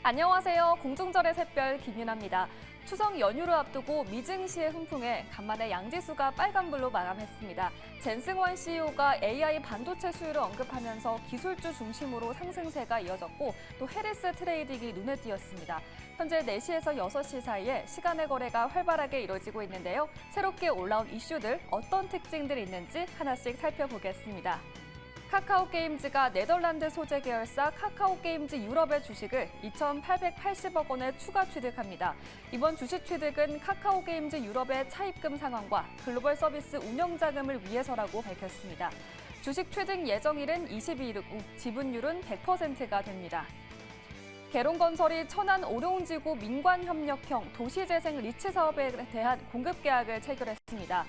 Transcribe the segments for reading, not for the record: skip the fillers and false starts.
안녕하세요. 공중전의 샛별 김윤아입니다. 추석 연휴를 앞두고 미증시의 훈풍에 간만에 양지수가 빨간불로 마감했습니다. 젠승환 CEO가 AI 반도체 수요를 언급하면서 기술주 중심으로 상승세가 이어졌고 또 해리스 트레이딩이 눈에 띄었습니다. 현재 4시에서 6시 사이에 시간의 거래가 활발하게 이뤄지고 있는데요. 새롭게 올라온 이슈들 어떤 특징들이 있는지 하나씩 살펴보겠습니다. 카카오게임즈가 네덜란드 소재 계열사 카카오게임즈 유럽의 주식을 2,880억 원에 추가 취득합니다. 이번 주식 취득은 카카오게임즈 유럽의 차입금 상환과 글로벌 서비스 운영 자금을 위해서라고 밝혔습니다. 주식 취득 예정일은 22일 후 지분율은 100%가 됩니다. 계룡건설이 천안 오룡지구 민관협력형 도시재생 리츠 사업에 대한 공급 계약을 체결했습니다.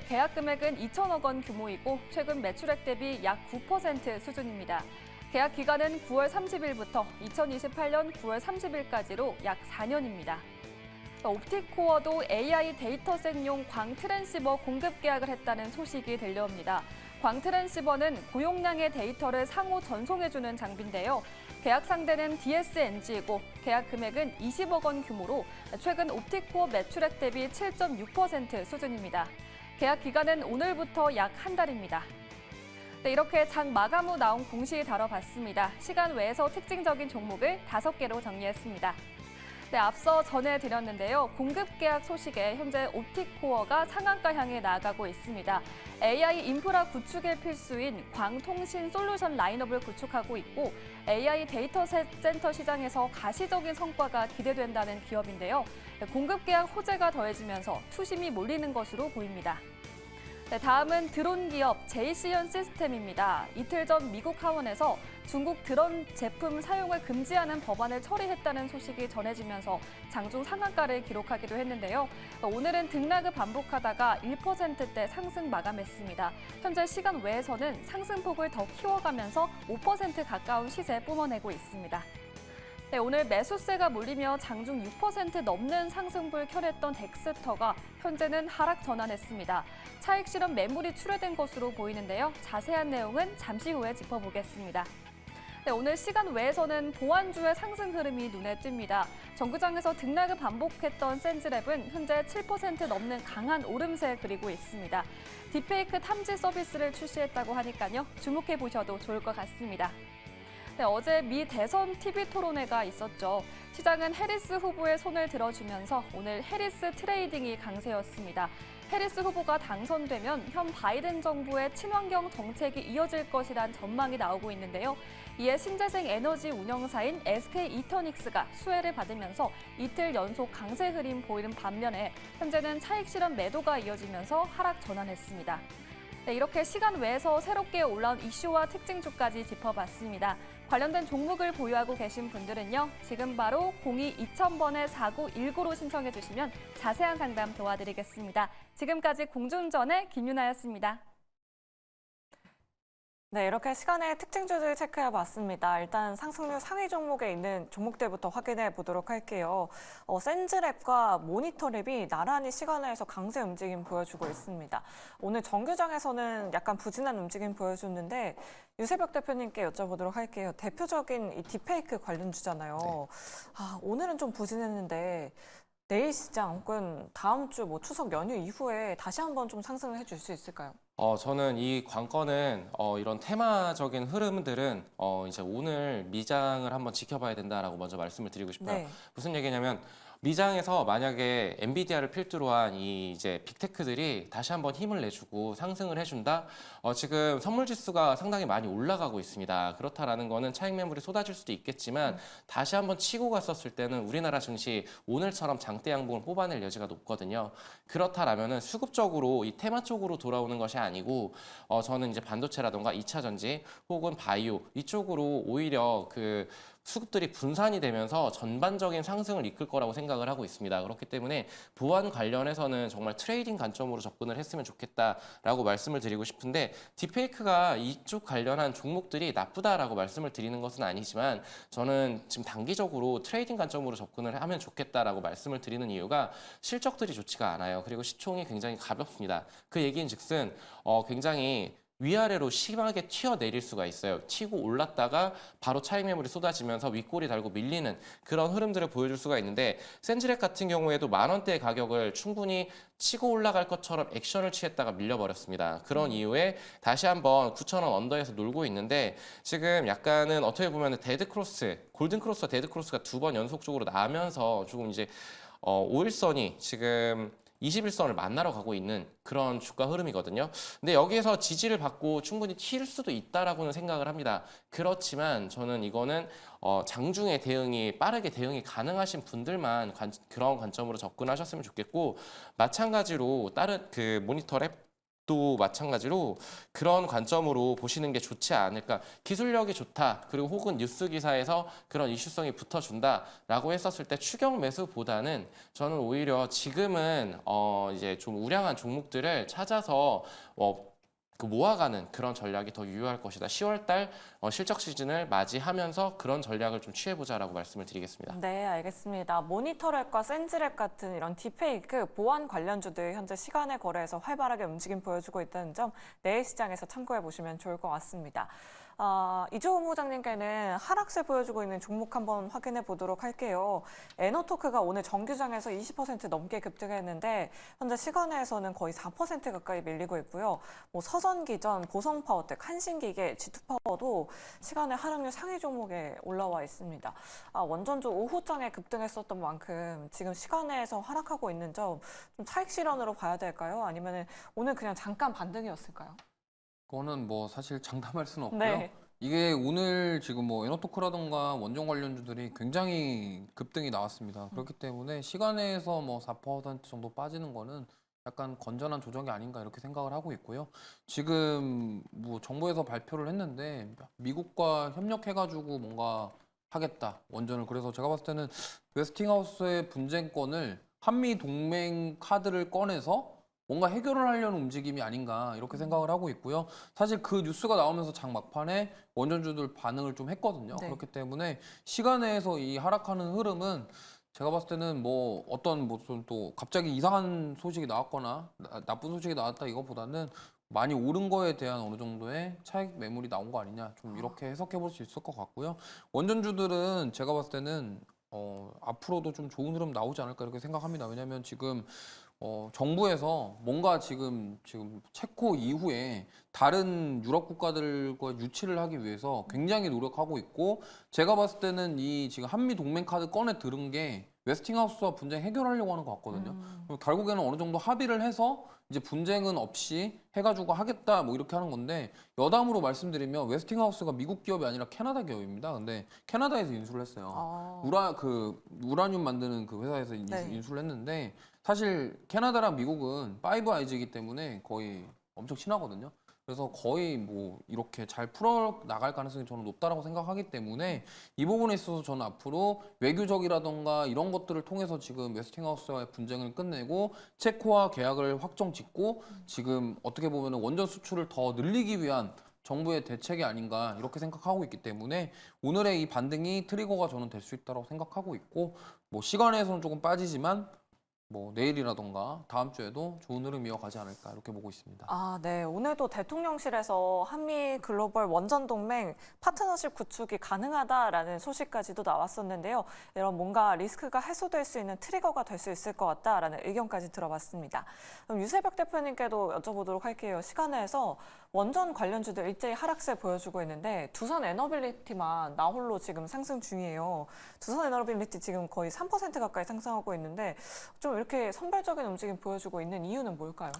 계약 금액은 2천억 원 규모이고 최근 매출액 대비 약 9% 수준입니다. 계약 기간은 9월 30일부터 2028년 9월 30일까지로 약 4년입니다. 옵티코어도 AI 데이터셋용 광트랜시버 공급 계약을 했다는 소식이 들려옵니다. 광트랜시버는 고용량의 데이터를 상호 전송해주는 장비인데요. 계약 상대는 DSNG이고 계약 금액은 20억 원 규모로 최근 옵티코어 매출액 대비 7.6% 수준입니다. 계약 기간은 오늘부터 약 한 달입니다. 네, 이렇게 장 마감 후 나온 공시 다뤄봤습니다. 시간 외에서 특징적인 종목을 5개로 정리했습니다. 네, 앞서 전해드렸는데요. 공급 계약 소식에 현재 옵티코어가 상한가 향해 나아가고 있습니다. AI 인프라 구축에 필수인 광통신 솔루션 라인업을 구축하고 있고 AI 데이터 센터 시장에서 가시적인 성과가 기대된다는 기업인데요. 공급 계약 호재가 더해지면서 투심이 몰리는 것으로 보입니다. 네, 다음은 드론 기업 JC현 시스템입니다. 이틀 전 미국 하원에서 중국 드론 제품 사용을 금지하는 법안을 처리했다는 소식이 전해지면서 장중 상한가를 기록하기도 했는데요. 오늘은 등락을 반복하다가 1%대 상승 마감했습니다. 현재 시간 외에서는 상승폭을 더 키워가면서 5% 가까운 시세 뿜어내고 있습니다. 네, 오늘 매수세가 몰리며 장중 6% 넘는 상승불 켜냈던 덱스터가 현재는 하락 전환했습니다. 차익 실현 매물이 출회된 것으로 보이는데요. 자세한 내용은 잠시 후에 짚어보겠습니다. 네, 오늘 시간 외에서는 보안주의 상승 흐름이 눈에 띕니다. 정구장에서 등락을 반복했던 센즈랩은 현재 7% 넘는 강한 오름세 그리고 있습니다. 딥페이크 탐지 서비스를 출시했다고 하니까요. 주목해 보셔도 좋을 것 같습니다. 네, 어제 미 대선 TV 토론회가 있었죠. 시장은 해리스 후보의 손을 들어주면서 오늘 해리스 트레이딩이 강세였습니다. 해리스 후보가 당선되면 현 바이든 정부의 친환경 정책이 이어질 것이란 전망이 나오고 있는데요. 이에 신재생 에너지 운영사인 SK 이터닉스가 수혜를 받으면서 이틀 연속 강세 흐름 보이는 반면에 현재는 차익 실현 매도가 이어지면서 하락 전환했습니다. 네, 이렇게 시간 외에서 새롭게 올라온 이슈와 특징주까지 짚어봤습니다. 관련된 종목을 보유하고 계신 분들은요. 지금 바로 02-2000번에-4919로 신청해 주시면 자세한 상담 도와드리겠습니다. 지금까지 공중전의 김윤아였습니다. 네, 이렇게 시간의 특징주들 체크해봤습니다. 일단 상승률 상위 종목에 있는 종목들부터 확인해 보도록 할게요. 센즈랩과 모니터랩이 나란히 시간외에서 강세 움직임 보여주고 있습니다. 오늘 정규장에서는 약간 부진한 움직임 보여줬는데 유세벽 대표님께 여쭤보도록 할게요. 대표적인 이 딥페이크 관련주잖아요. 네. 오늘은 좀 부진했는데 내일 시장 혹은 다음 주 추석 연휴 이후에 다시 한번 좀 상승을 해줄 수 있을까요? 저는 이 관건은 이런 테마적인 흐름들은 이제 오늘 미장을 한번 지켜봐야 된다라고 먼저 말씀을 드리고 싶어요. 네. 무슨 얘기냐면 미장에서 만약에 엔비디아를 필두로 한 이 이제 빅테크들이 다시 한번 힘을 내주고 상승을 해준다. 지금 선물 지수가 상당히 많이 올라가고 있습니다. 그렇다라는 거는 차익 매물이 쏟아질 수도 있겠지만 다시 한번 치고 갔었을 때는 우리나라 증시 오늘처럼 장대 양봉을 뽑아낼 여지가 높거든요. 그렇다라면은 수급적으로 이 테마 쪽으로 돌아오는 것이 아니고 저는 이제 반도체라던가 2차 전지 혹은 바이오 이쪽으로 오히려 그 수급들이 분산이 되면서 전반적인 상승을 이끌 거라고 생각을 하고 있습니다. 그렇기 때문에 보안 관련해서는 정말 트레이딩 관점으로 접근을 했으면 좋겠다라고 말씀을 드리고 싶은데 딥페이크가 이쪽 관련한 종목들이 나쁘다라고 말씀을 드리는 것은 아니지만 저는 지금 단기적으로 트레이딩 관점으로 접근을 하면 좋겠다라고 말씀을 드리는 이유가 실적들이 좋지가 않아요. 그리고 시총이 굉장히 가볍습니다. 그 얘기인 즉슨 굉장히 위아래로 심하게 튀어내릴 수가 있어요. 튀고 올랐다가 바로 차익 매물이 쏟아지면서 윗골이 달고 밀리는 그런 흐름들을 보여줄 수가 있는데 센지렉 같은 경우에도 10,000원대의 가격을 충분히 치고 올라갈 것처럼 액션을 취했다가 밀려버렸습니다. 그런 이후에 다시 한번 9,000원 언더에서 놀고 있는데 지금 약간은 어떻게 보면 데드크로스, 골든크로스와 데드크로스가 2번 연속적으로 나면서 조금 이제 5일선이 지금 21선을 만나러 가고 있는 그런 주가 흐름이거든요. 근데 여기에서 지지를 받고 충분히 튈 수도 있다라고는 생각을 합니다. 그렇지만 저는 이거는 장중에 빠르게 대응이 가능하신 분들만 그런 관점으로 접근하셨으면 좋겠고 마찬가지로 다른 그 모니터 랩도 마찬가지로 그런 관점으로 보시는 게 좋지 않을까. 기술력이 좋다. 그리고 혹은 뉴스 기사에서 그런 이슈성이 붙어준다라고 했었을 때 추격 매수보다는 저는 오히려 지금은 이제 좀 우량한 종목들을 찾아서 그 모아가는 그런 전략이 더 유효할 것이다. 10월달 실적 시즌을 맞이하면서 그런 전략을 좀 취해보자라고 말씀을 드리겠습니다. 네, 알겠습니다. 모니터랩과 센지랩 같은 이런 딥페이크 보안 관련주들 현재 시간의 거래에서 활발하게 움직임 보여주고 있다는 점 내일 시장에서 참고해 보시면 좋을 것 같습니다. 이조우 부장님께는 하락세 보여주고 있는 종목 한번 확인해 보도록 할게요. 에너토크가 오늘 정규장에서 20% 넘게 급등했는데 현재 시간에서는 거의 4% 가까이 밀리고 있고요. 뭐 서전기전, 보성파워텍, 한신기계, G2파워도 시간의 하락률 상위 종목에 올라와 있습니다. 원전주 오후장에 급등했었던 만큼 지금 시간에서 하락하고 있는 점 좀 차익 실현으로 봐야 될까요? 아니면 오늘 그냥 잠깐 반등이었을까요? 그거는 뭐 사실 장담할 수는 없고요. 네. 이게 오늘 지금 뭐 에너토크라던가 원전 관련주들이 굉장히 급등이 나왔습니다. 그렇기 때문에 시간에서 뭐 4% 정도 빠지는 거는 약간 건전한 조정이 아닌가 이렇게 생각을 하고 있고요. 지금 뭐 정부에서 발표를 했는데 미국과 협력해가지고 뭔가 하겠다 원전을. 그래서 제가 봤을 때는 웨스팅하우스의 분쟁권을 한미 동맹 카드를 꺼내서 뭔가 해결을 하려는 움직임이 아닌가 이렇게 생각을 하고 있고요. 사실 그 뉴스가 나오면서 장 막판에 원전주들 반응을 좀 했거든요. 네. 그렇기 때문에 시간에서 이 하락하는 흐름은 제가 봤을 때는 뭐 어떤 무슨 또 갑자기 이상한 소식이 나왔거나 나쁜 소식이 나왔다 이거보다는 많이 오른 거에 대한 어느 정도의 차익 매물이 나온 거 아니냐 좀 이렇게 해석해 볼 수 있을 것 같고요. 원전주들은 제가 봤을 때는 앞으로도 좀 좋은 흐름 나오지 않을까 이렇게 생각합니다. 왜냐하면 지금 정부에서 뭔가 지금 체코 이후에 다른 유럽 국가들과 유치를 하기 위해서 굉장히 노력하고 있고 제가 봤을 때는 이 지금 한미 동맹 카드 꺼내 들은 게 웨스팅하우스와 분쟁 해결하려고 하는 것 같거든요. 결국에는 어느 정도 합의를 해서 이제 분쟁은 없이 해가지고 하겠다 뭐 이렇게 하는 건데 여담으로 말씀드리면 웨스팅하우스가 미국 기업이 아니라 캐나다 기업입니다. 근데 캐나다에서 인수를 했어요. 우라늄 만드는 그 회사에서 네. 인수를 했는데 사실 캐나다랑 미국은 파이브 아이즈이기 때문에 거의 엄청 친하거든요. 그래서 거의 뭐 이렇게 잘 풀어 나갈 가능성이 저는 높다라고 생각하기 때문에 이 부분에 있어서 저는 앞으로 외교적이라던가 이런 것들을 통해서 지금 웨스팅하우스와의 분쟁을 끝내고 체코와 계약을 확정 짓고 지금 어떻게 보면 원전 수출을 더 늘리기 위한 정부의 대책이 아닌가 이렇게 생각하고 있기 때문에 오늘의 이 반등이 트리거가 저는 될 수 있다고 생각하고 있고 뭐 시간에서는 조금 빠지지만 뭐 내일이라던가 다음 주에도 좋은 흐름 이어가지 않을까 이렇게 보고 있습니다. 네. 오늘도 대통령실에서 한미 글로벌 원전 동맹 파트너십 구축이 가능하다라는 소식까지도 나왔었는데요. 이런 뭔가 리스크가 해소될 수 있는 트리거가 될 수 있을 것 같다라는 의견까지 들어봤습니다. 그럼 유세벽 대표님께도 여쭤보도록 할게요. 시간에서 원전 관련주들 일제히 하락세 보여주고 있는데 두산 에너빌리티만 나홀로 지금 상승 중이에요. 두산 에너빌리티 지금 거의 3% 가까이 상승하고 있는데 좀 이렇게 선별적인 움직임 보여주고 있는 이유는 뭘까요?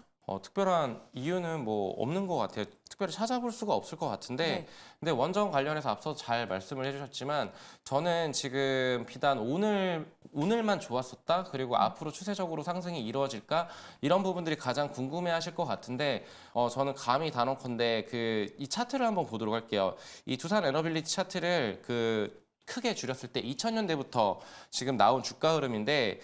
특별한 이유는 뭐 없는 것 같아요. 특별히 찾아볼 수가 없을 것 같은데, 네. 근데 원전 관련해서 앞서 잘 말씀을 해주셨지만, 저는 지금 비단 오늘만 좋았었다, 그리고 앞으로 추세적으로 상승이 이루어질까, 이런 부분들이 가장 궁금해하실 것 같은데, 저는 감히 단언컨대 이 차트를 한번 보도록 할게요. 이 두산 에너빌리티 차트를 크게 줄였을 때 2000년대부터 지금 나온 주가 흐름인데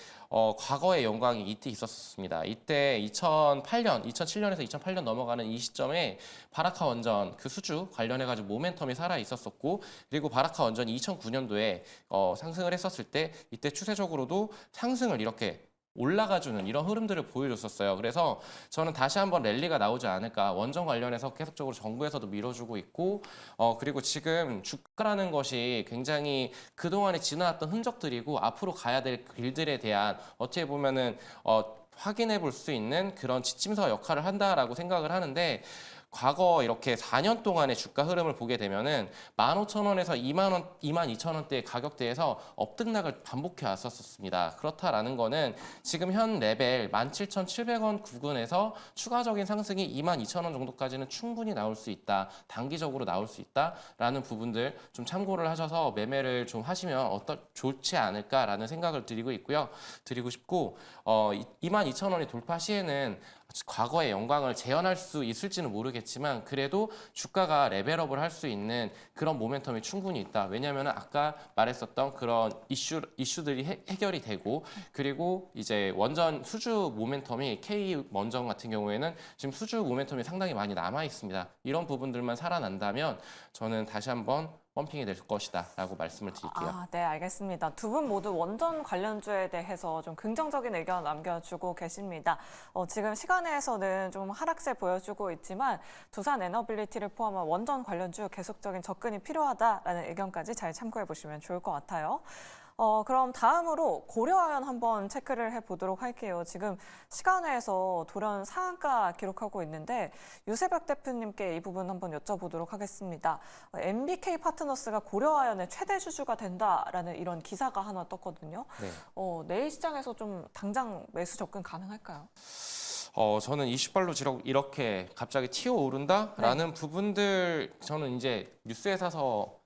과거의 영광이 이때 있었습니다. 이때 2007년에서 2008년 넘어가는 이 시점에 바라카 원전 그 수주 관련해가지고 모멘텀이 살아 있었었고 그리고 바라카 원전이 2009년도에 상승을 했었을 때 이때 추세적으로도 상승을 이렇게 올라가주는 이런 흐름들을 보여줬었어요. 그래서 저는 다시 한번 랠리가 나오지 않을까. 원전 관련해서 계속적으로 정부에서도 밀어주고 있고, 그리고 지금 주가라는 것이 굉장히 그동안에 지나왔던 흔적들이고 앞으로 가야 될 길들에 대한 어떻게 보면은 확인해 볼 수 있는 그런 지침서 역할을 한다라고 생각을 하는데, 과거 이렇게 4년 동안의 주가 흐름을 보게 되면은 15,000원에서 2만 원, 22,000원대의 가격대에서 업등락을 반복해 왔었습니다. 그렇다라는 거는 지금 현 레벨 17,700원 구간에서 추가적인 상승이 22,000원 정도까지는 충분히 나올 수 있다. 단기적으로 나올 수 있다라는 부분들 좀 참고를 하셔서 매매를 좀 하시면 좋지 않을까라는 생각을 드리고 싶고, 22,000원이 돌파 시에는 과거의 영광을 재현할 수 있을지는 모르겠지만 그래도 주가가 레벨업을 할 수 있는 그런 모멘텀이 충분히 있다. 왜냐하면 아까 말했었던 그런 이슈들이 해결이 되고, 그리고 이제 원전 수주 모멘텀이 K 원전 같은 경우에는 지금 수주 모멘텀이 상당히 많이 남아 있습니다. 이런 부분들만 살아난다면 저는 다시 한번 펌핑이 될 것이다 라고 말씀을 드릴게요. 네, 알겠습니다. 두 분 모두 원전 관련주에 대해서 좀 긍정적인 의견 남겨주고 계십니다. 지금 시간에서는 좀 하락세 보여주고 있지만 두산 에너빌리티를 포함한 원전 관련주 계속적인 접근이 필요하다라는 의견까지 잘 참고해 보시면 좋을 것 같아요. 그럼 다음으로 고려아연 한번 체크를 해보도록 할게요. 지금 시간회에서 돌연 상한가 기록하고 있는데 유세벽 대표님께 이 부분 한번 여쭤보도록 하겠습니다. MBK 파트너스가 고려아연의 최대 주주가 된다라는 이런 기사가 하나 떴거든요. 네. 내일 시장에서 좀 당장 매수 접근 가능할까요? 저는 이슈발로 이렇게 갑자기 튀어오른다라는 부분들, 저는 이제 뉴스에 사서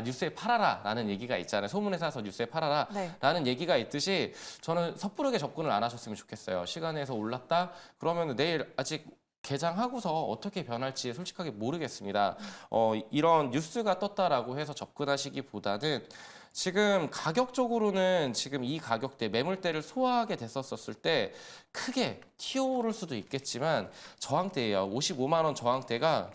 뉴스에 팔아라라는 얘기가 있잖아요. 소문에 사서 뉴스에 팔아라라는 얘기가 있듯이 저는 섣부르게 접근을 안 하셨으면 좋겠어요. 시간에서 올랐다 그러면 내일 아직 개장하고서 어떻게 변할지 솔직하게 모르겠습니다. 이런 뉴스가 떴다라고 해서 접근하시기보다는 지금 가격적으로는 지금 이 가격대 매물대를 소화하게 됐었을 때 크게 튀어오를 수도 있겠지만 저항대예요. 55만 원 저항대가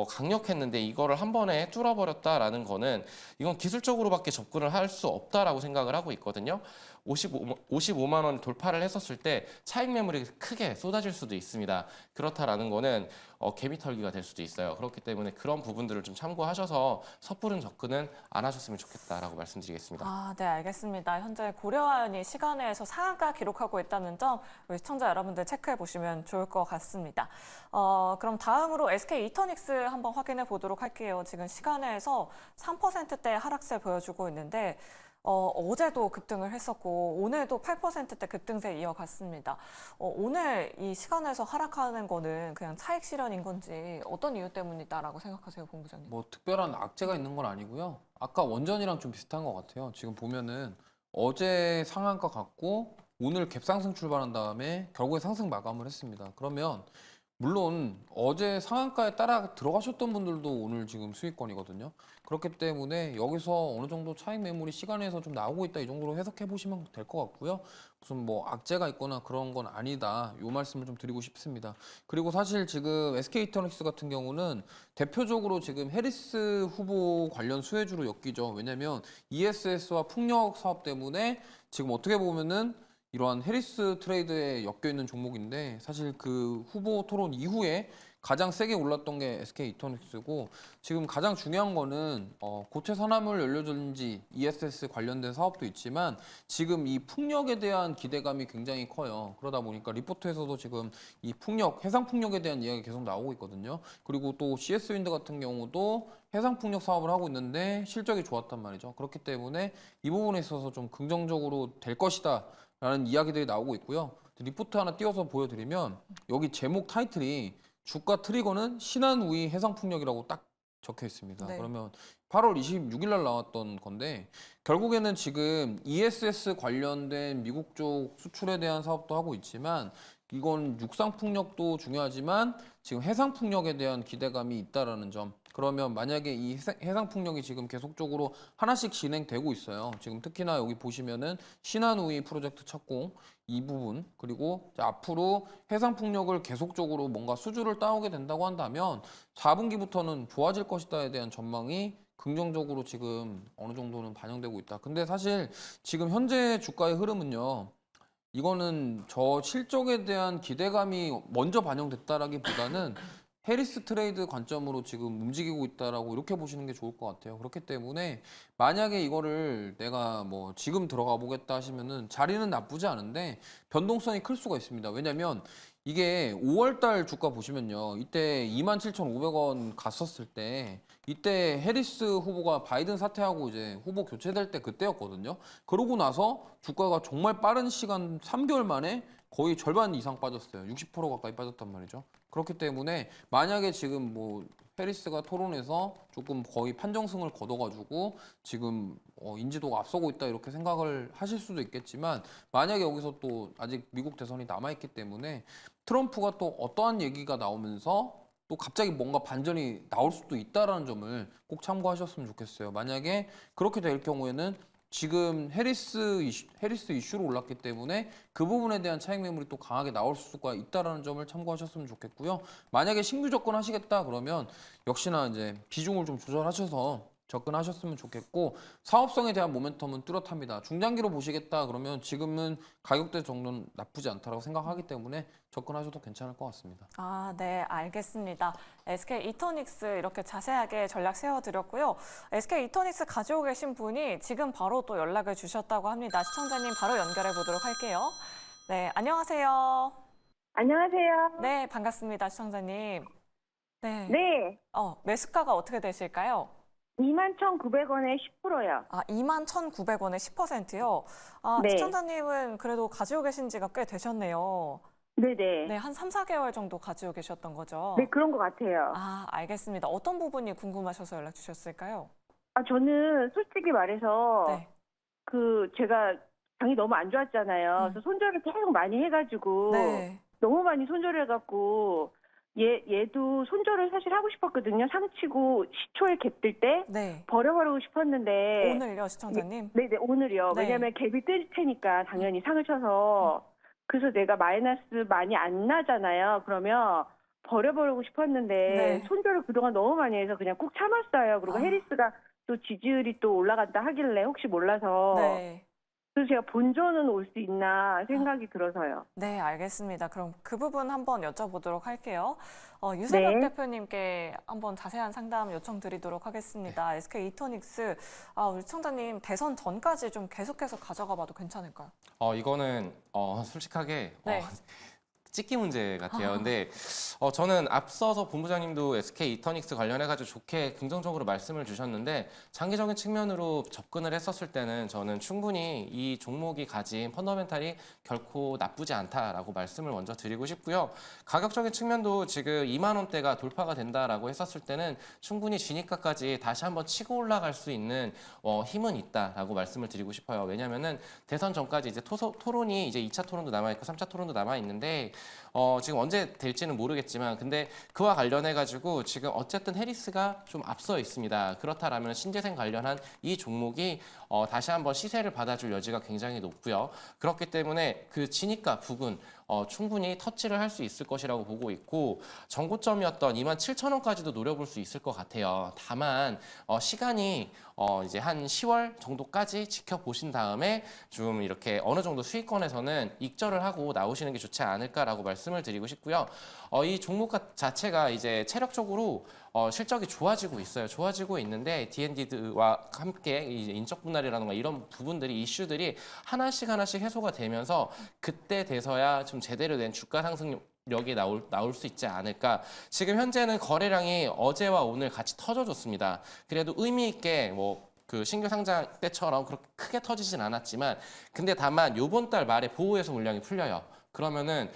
강력했는데 이거를 한 번에 뚫어버렸다라는 거는 이건 기술적으로밖에 접근을 할 수 없다라고 생각을 하고 있거든요. 55만 원 돌파를 했었을 때 차익 매물이 크게 쏟아질 수도 있습니다. 그렇다라는 거는 개미털기가 될 수도 있어요. 그렇기 때문에 그런 부분들을 좀 참고하셔서 섣부른 접근은 안 하셨으면 좋겠다라고 말씀드리겠습니다. 네, 알겠습니다. 현재 고려아연이 시간회에서 상한가 기록하고 있다는 점 우리 시청자 여러분들 체크해 보시면 좋을 것 같습니다. 그럼 다음으로 SK 이터닉스 한번 확인해 보도록 할게요. 지금 시간회에서 3%대 하락세 보여주고 있는데 어제도 급등을 했었고 오늘도 8%대 급등세 이어갔습니다. 오늘 이 시간에서 하락하는 거는 그냥 차익 실현인 건지 어떤 이유 때문이다라고 생각하세요, 본부장님? 뭐 특별한 악재가 있는 건 아니고요. 아까 원전이랑 좀 비슷한 것 같아요. 지금 보면은 어제 상한가 갔고 오늘 갭상승 출발한 다음에 결국에 상승 마감을 했습니다. 그러면 물론 어제 상한가에 따라 들어가셨던 분들도 오늘 지금 수익권이거든요. 그렇기 때문에 여기서 어느 정도 차익 매물이 시간에서 좀 나오고 있다 이 정도로 해석해 보시면 될 것 같고요. 무슨 뭐 악재가 있거나 그런 건 아니다. 이 말씀을 좀 드리고 싶습니다. 그리고 사실 지금 SK이터닉스 같은 경우는 대표적으로 지금 해리스 후보 관련 수혜주로 엮이죠. 왜냐하면 ESS와 풍력 사업 때문에 지금 어떻게 보면은 이러한 해리스 트레이드에 엮여 있는 종목인데 사실 그 후보 토론 이후에 가장 세게 올랐던 게 SK 이터닉스고 지금 가장 중요한 거는 고체 산화물 연료전지 ESS 관련된 사업도 있지만 지금 이 풍력에 대한 기대감이 굉장히 커요. 그러다 보니까 리포트에서도 지금 이 풍력, 해상 풍력에 대한 이야기 계속 나오고 있거든요. 그리고 또 CS 윈드 같은 경우도 해상 풍력 사업을 하고 있는데 실적이 좋았단 말이죠. 그렇기 때문에 이 부분에 있어서 좀 긍정적으로 될 것이다. 라는 이야기들이 나오고 있고요. 리포트 하나 띄워서 보여드리면 여기 제목 타이틀이 주가 트리거는 신한우위 해상풍력이라고 딱 적혀 있습니다. 네. 그러면 8월 26일 날 나왔던 건데 결국에는 지금 ESS 관련된 미국 쪽 수출에 대한 사업도 하고 있지만 이건 육상풍력도 중요하지만 지금 해상풍력에 대한 기대감이 있다라는 점. 그러면 만약에 이 해상풍력이 지금 계속적으로 하나씩 진행되고 있어요. 지금 특히나 여기 보시면은 신한우위 프로젝트 착공 이 부분 그리고 앞으로 해상풍력을 계속적으로 뭔가 수주를 따오게 된다고 한다면 4분기부터는 좋아질 것이다에 대한 전망이 긍정적으로 지금 어느 정도는 반영되고 있다. 근데 사실 지금 현재 주가의 흐름은요. 이거는 저 실적에 대한 기대감이 먼저 반영됐다라기보다는 해리스 트레이드 관점으로 지금 움직이고 있다라고 이렇게 보시는 게 좋을 것 같아요. 그렇기 때문에 만약에 이거를 내가 뭐 지금 들어가 보겠다 하시면은 자리는 나쁘지 않은데 변동성이 클 수가 있습니다. 왜냐면 이게 5월 달 주가 보시면요. 이때 27,500원 갔었을 때 이때 해리스 후보가 바이든 사퇴하고 이제 후보 교체될 때 그때였거든요. 그러고 나서 주가가 정말 빠른 시간 3개월 만에 거의 절반 이상 빠졌어요. 60% 가까이 빠졌단 말이죠. 그렇기 때문에 만약에 지금 뭐 해리스가 토론에서 조금 거의 판정승을 거둬가지고 지금 인지도가 앞서고 있다 이렇게 생각을 하실 수도 있겠지만 만약에 여기서 또 아직 미국 대선이 남아있기 때문에 트럼프가 또 어떠한 얘기가 나오면서 또 갑자기 뭔가 반전이 나올 수도 있다라는 점을 꼭 참고하셨으면 좋겠어요. 만약에 그렇게 될 경우에는 지금 해리스 이슈로 올랐기 때문에 그 부분에 대한 차익 매물이 또 강하게 나올 수가 있다라는 점을 참고하셨으면 좋겠고요. 만약에 신규 접근하시겠다 그러면 역시나 이제 비중을 좀 조절하셔서 접근하셨으면 좋겠고 사업성에 대한 모멘텀은 뚜렷합니다. 중장기로 보시겠다 그러면 지금은 가격대 정도는 나쁘지 않다고 생각하기 때문에 접근하셔도 괜찮을 것 같습니다. 아, 네, 알겠습니다. SK 이터닉스 이렇게 자세하게 전략 세워드렸고요. SK 이터닉스 가지고 계신 분이 지금 바로 또 연락을 주셨다고 합니다. 시청자님 바로 연결해 보도록 할게요. 네, 안녕하세요. 안녕하세요. 네, 반갑습니다, 시청자님. 네. 네, 매수가가 어떻게 되실까요? 21,900원에 10%요. 아, 21,900원에 10%요? 아, 네. 시청자님은 그래도 가지고 계신 지가 꽤 되셨네요. 네네. 네, 한 3, 4개월 정도 가지고 계셨던 거죠? 네, 그런 것 같아요. 아, 알겠습니다. 어떤 부분이 궁금하셔서 연락 주셨을까요? 저는 솔직히 말해서, 네. 제가 장이 너무 안 좋았잖아요. 그래서 손절을 계속 많이 해가지고, 네. 너무 많이 손절해갖고, 얘도 손절을 사실 하고 싶었거든요. 상치고 시초에 갭 뜰 때 네. 버려버리고 싶었는데. 오늘요, 시청자님? 네네, 오늘이요. 네. 왜냐면 갭이 뜰 테니까 당연히 상을 쳐서. 그래서 내가 마이너스 많이 안 나잖아요. 그러면 버려버리고 싶었는데 네. 손절을 그동안 너무 많이 해서 그냥 꾹 참았어요. 그리고 아. 해리스가 또 지지율이 또 올라간다 하길래 혹시 몰라서. 네. 그래서 제가 본전은 올 수 있나 생각이 들어서요. 네, 알겠습니다. 그럼 그 부분 한번 여쭤보도록 할게요. 유세혁 네. 대표님께 한번 자세한 상담 요청드리도록 하겠습니다. SK 이터닉스, 우리 시청자님 대선 전까지 좀 계속해서 가져가 봐도 괜찮을까요? 이거는 솔직하게 네. 찍기 문제 같아요. 근데 저는 앞서서 본부장님도 SK 이터닉스 관련해가지고 좋게 긍정적으로 말씀을 주셨는데 장기적인 측면으로 접근을 했었을 때는 저는 충분히 이 종목이 가진 펀더멘탈이 결코 나쁘지 않다라고 말씀을 먼저 드리고 싶고요. 가격적인 측면도 지금 2만 원대가 돌파가 된다라고 했었을 때는 충분히 진입가까지 다시 한번 치고 올라갈 수 있는 힘은 있다라고 말씀을 드리고 싶어요. 왜냐하면은 대선 전까지 이제 토론이 이제 2차 토론도 남아 있고 3차 토론도 남아 있는데 지금 언제 될지는 모르겠지만 근데 그와 관련해 가지고 지금 어쨌든 해리스가 좀 앞서 있습니다. 그렇다라면 신재생 관련한 이 종목이 다시 한번 시세를 받아줄 여지가 굉장히 높고요. 그렇기 때문에 그 진입가 부근 충분히 터치를 할 수 있을 것이라고 보고 있고 전고점이었던 27,000원까지도 노려볼 수 있을 것 같아요. 다만 시간이 이제 한 10월 정도까지 지켜보신 다음에 좀 이렇게 어느 정도 수익권에서는 익절을 하고 나오시는 게 좋지 않을까라고 말씀을 드리고 싶고요. 이 종목 자체가 이제 체력적으로 실적이 좋아지고 있어요. 좋아지고 있는데 D&D와 함께 이제 인적 분할이라든가 이런 부분들이 이슈들이 하나씩 해소가 되면서 그때 돼서야 좀 제대로 된 주가 상승력이 나올 수 있지 않을까. 지금 현재는 거래량이 어제와 오늘 같이 터져줬습니다. 그래도 의미 있게 그 신규 상장 때처럼 그렇게 크게 터지진 않았지만 근데 다만 요번 달 말에 보호해소 물량이 풀려요. 그러면은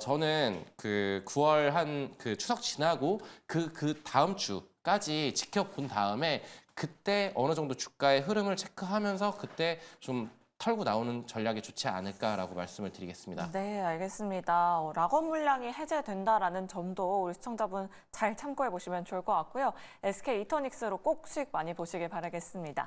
저는 그 9월 한 그 추석 지나고 그 다음 주까지 지켜본 다음에 그때 어느 정도 주가의 흐름을 체크하면서 그때 좀 털고 나오는 전략이 좋지 않을까라고 말씀을 드리겠습니다. 네, 알겠습니다. 락업 물량이 해제된다라는 점도 우리 시청자분 잘 참고해 보시면 좋을 것 같고요. SK 이터닉스로 꼭 수익 많이 보시길 바라겠습니다.